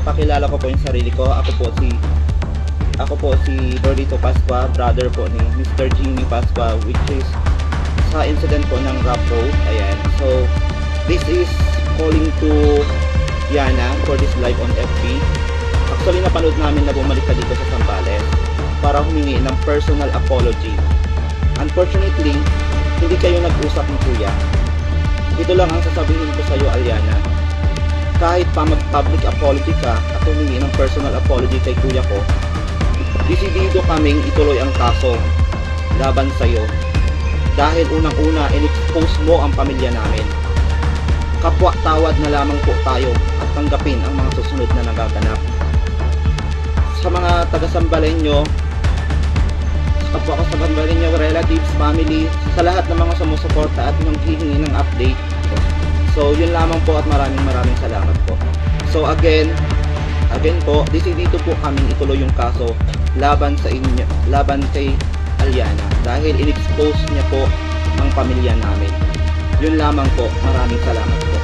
pakilala ko po yung sarili ko. Ako po si Dorito Pascua, brother po ni Mr. Jimmy Pascua, which is sa incident po ng Rough Road. Ayan. So, this is calling to Yana for this live on FB. Actually, napanood namin na bumalik ka dito sa Zambales para humingi ng personal apology. Unfortunately, hindi kayo nag-usap ni Kuya. Ito lang ang sasabihin ko sa iyo, Aliana. Kahit pa mag-public apology ka at humingi ng personal apology kay Kuya ko, desidido kaming ituloy ang kaso laban sa iyo. Dahil unang-una, in-expose mo ang pamilya namin. Kapwa tawad na lamang po tayo at tanggapin ang mga susunod na nagaganap. Sa mga taga-Sambalenyo, sa kapwa ko sa Sambalenyo, relatives, family, sa lahat ng mga sumusuporta at nanghihingi ng update. So, yun lamang po at maraming salamat po. So, again po, dito po kaming ituloy yung kaso laban sa inyo, laban kay Aliana dahil in-expose niya po ang pamilya namin. Yun lamang po, maraming salamat po.